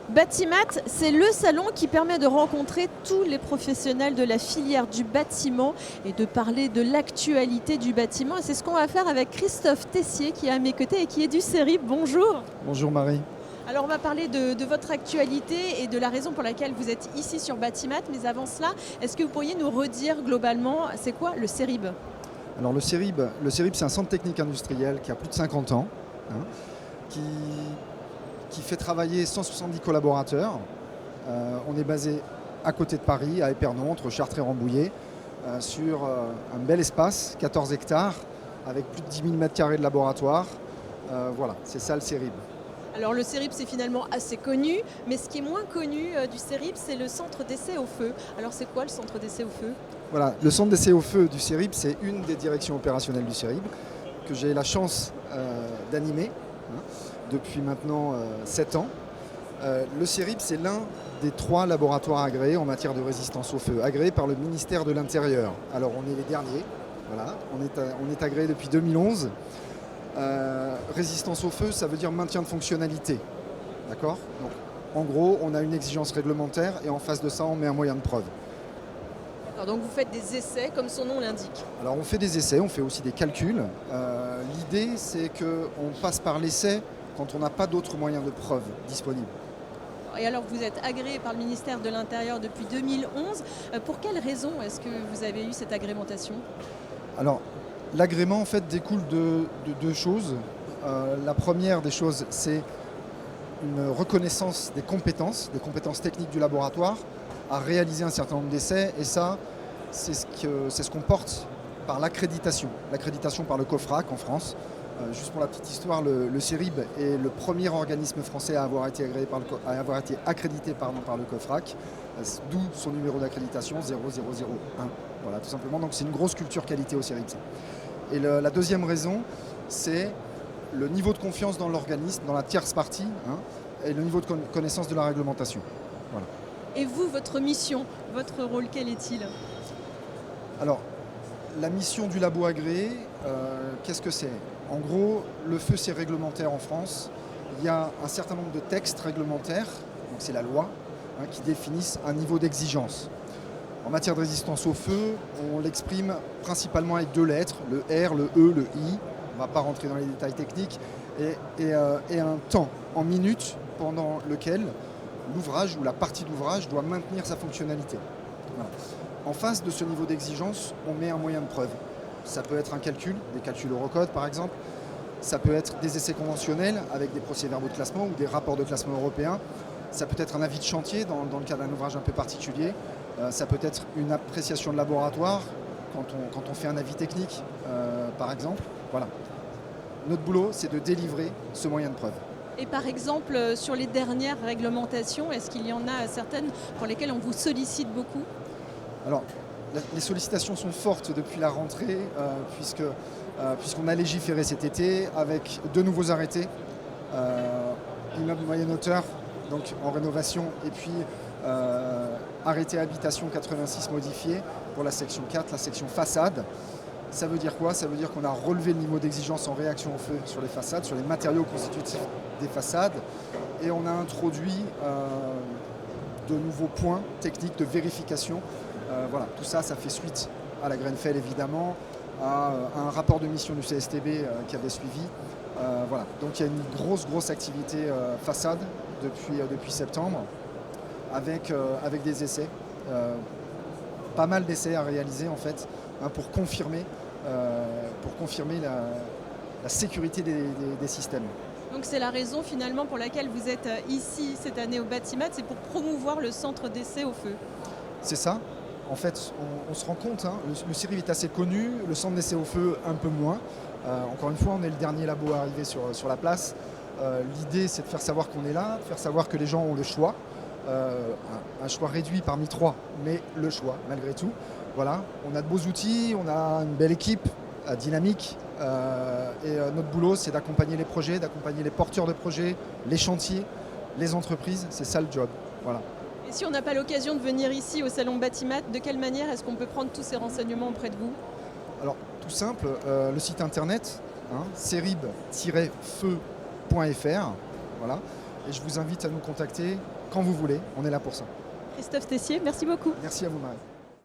Batimat, c'est le salon qui permet de rencontrer tous les professionnels de la filière du bâtiment et de parler de l'actualité du bâtiment. Et c'est ce qu'on va faire avec Christophe Tessier qui est à mes côtés et qui est du CERIB. Bonjour. Bonjour Marie. Alors on va parler de votre actualité et de la raison pour laquelle vous êtes ici sur Batimat. Mais avant cela, est-ce que vous pourriez nous redire globalement, c'est quoi le CERIB ? Alors le CERIB, c'est un centre technique industriel qui a plus de 50 ans, qui fait travailler 170 collaborateurs. On est basé à côté de Paris, à Épernon, entre Chartres et Rambouillet, sur un bel espace, 14 hectares, avec plus de 10 000 m² de laboratoire. Voilà, c'est ça le CERIB. Alors le CERIB c'est finalement assez connu, mais ce qui est moins connu du CERIB c'est le centre d'essai au feu. Alors c'est quoi le centre d'essai au feu ? Voilà, le centre d'essai au feu du CERIB, c'est une des directions opérationnelles du CERIB que j'ai la chance d'animer depuis maintenant 7 ans. Le CERIB, c'est l'un des 3 laboratoires agréés en matière de résistance au feu, agréés par le ministère de l'Intérieur. Alors on est les derniers, voilà, on est agréé depuis 2011. Résistance au feu, ça veut dire maintien de fonctionnalité. D'accord ? Donc, en gros, on a une exigence réglementaire et en face de ça, on met un moyen de preuve. Alors donc vous faites des essais comme son nom l'indique. Alors on fait des essais, on fait aussi des calculs. L'idée, c'est qu'on passe par l'essai quand on n'a pas d'autres moyens de preuve disponibles. Et alors vous êtes agréé par le ministère de l'Intérieur depuis 2011. Pour quelles raisons est-ce que vous avez eu cette agrémentation ? Alors, l'agrément en fait découle de 2 choses. La première des choses, c'est une reconnaissance des compétences techniques du laboratoire à réaliser un certain nombre d'essais. Et ça, c'est ce qu'on porte par l'accréditation par le COFRAC en France. Juste pour la petite histoire, le CERIB est le premier organisme français à avoir été accrédité par le COFRAC, d'où son numéro d'accréditation 0001. Voilà, tout simplement. Donc c'est une grosse culture qualité au CERIB. Et la deuxième raison, c'est le niveau de confiance dans l'organisme, dans la tierce partie, et le niveau de connaissance de la réglementation. Voilà. Et vous, votre mission, votre rôle, quel est-il ? Alors, la mission du labo agréé, qu'est-ce que c'est ? En gros, le feu, c'est réglementaire en France. Il y a un certain nombre de textes réglementaires, donc c'est la loi, qui définissent un niveau d'exigence. En matière de résistance au feu, on l'exprime principalement avec 2 lettres, le R, le E, le I. On ne va pas rentrer dans les détails techniques. Et un temps en minutes pendant lequel l'ouvrage ou la partie d'ouvrage doit maintenir sa fonctionnalité. Voilà. En face de ce niveau d'exigence, on met un moyen de preuve. Ça peut être un calcul, des calculs Eurocode par exemple. Ça peut être des essais conventionnels avec des procès-verbaux de classement ou des rapports de classement européens. Ça peut être un avis de chantier dans le cas d'un ouvrage un peu particulier. Ça peut être une appréciation de laboratoire quand on fait un avis technique, par exemple. Voilà. Notre boulot, c'est de délivrer ce moyen de preuve. Et par exemple, sur les dernières réglementations, est-ce qu'il y en a certaines pour lesquelles on vous sollicite beaucoup ? Alors, les sollicitations sont fortes depuis la rentrée, puisqu'on a légiféré cet été avec 2 nouveaux arrêtés. Immeuble moyenne hauteur, donc en rénovation, et puis arrêté habitation 86 modifié pour la section 4, la section façade. Ça veut dire quoi ? Ça veut dire qu'on a relevé le niveau d'exigence en réaction au feu sur les façades, sur les matériaux constitutifs des façades, et on a introduit de nouveaux points techniques de vérification. Voilà, tout ça, ça fait suite à la Grenfell évidemment, à un rapport de mission du CSTB qui avait suivi. Voilà. Donc il y a une grosse activité façade depuis septembre, avec des essais. Pas mal d'essais à réaliser en fait, pour confirmer la sécurité des systèmes. Donc c'est la raison finalement pour laquelle vous êtes ici cette année au Batimat, c'est pour promouvoir le centre d'essai au feu. C'est ça. En fait, on se rend compte, le CERIB est assez connu, le centre d'essai au feu un peu moins. Encore une fois, on est le dernier labo à arriver sur la place. L'idée, c'est de faire savoir qu'on est là, de faire savoir que les gens ont le choix. Un choix réduit parmi 3, mais le choix malgré tout. Voilà, on a de beaux outils, on a une belle équipe dynamique. Et notre boulot, c'est d'accompagner les projets, d'accompagner les porteurs de projets, les chantiers, les entreprises. C'est ça le job. Voilà. Et si on n'a pas l'occasion de venir ici au salon Batimat, de quelle manière est-ce qu'on peut prendre tous ces renseignements auprès de vous ? Alors, tout simple, le site internet, cerib-feu.fr. Voilà. et je vous invite à nous contacter quand vous voulez. On est là pour ça. Christophe Tessier, merci beaucoup. Merci à vous, Marie.